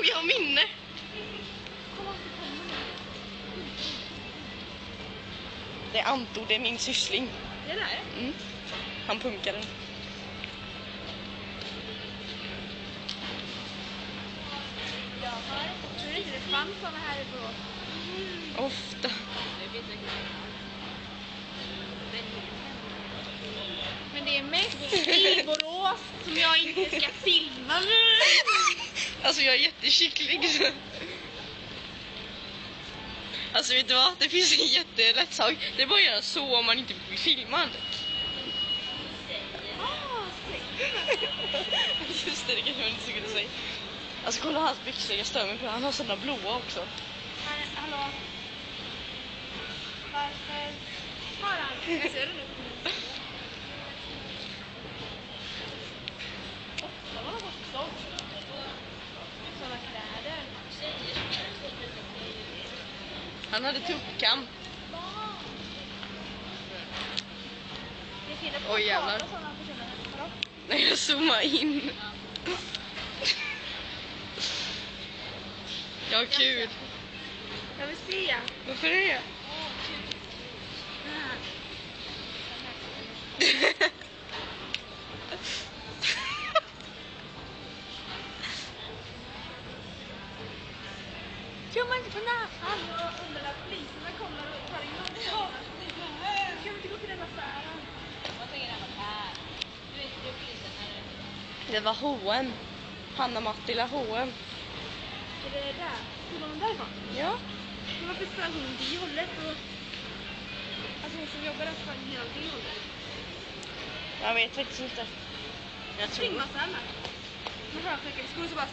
nog jag har minne. Det är Anto, det är min syssling. Det där? Mm. Han punkar den. Tror inte det fanns såna här i Borås? Ofta. Men det är mest i Borås som jag inte ska filma nu. Alltså jag är jättekycklig. Alltså vet du vad? Det finns en jättelätt sak. Det är bara att göra så om man inte blir filmad. Just det, det kanske man inte skulle säga. Alltså kolla hans byxor, jag stör mig på det. Han har sådana blåa också. Hallå? Varför har han? Jag ser det nu. Det var något sånt. Sådana kläder. Han hade tuppkam. Det är fel på Oj, jävlar. att sådana personer. Hallå? Nej, jag zoomar in. Ja, kul. Jag vill se. Varför det? Gör man inte på näsan? Undrar när poliserna kommer och tar in dem. Ja. Kan vi inte gå till den affären? Vad säger den affär? Du vet inte polisen här. Det var H&M. Hanna Mattila H&M. Är det där? Tog de därifrån? Ja. Men varför sprang hon det hållet? Och... Alltså hon som jobbar där sprang hela det hållet. Jag vet faktiskt inte. Jag tror. Springmassa med. Men högklackade skor så bara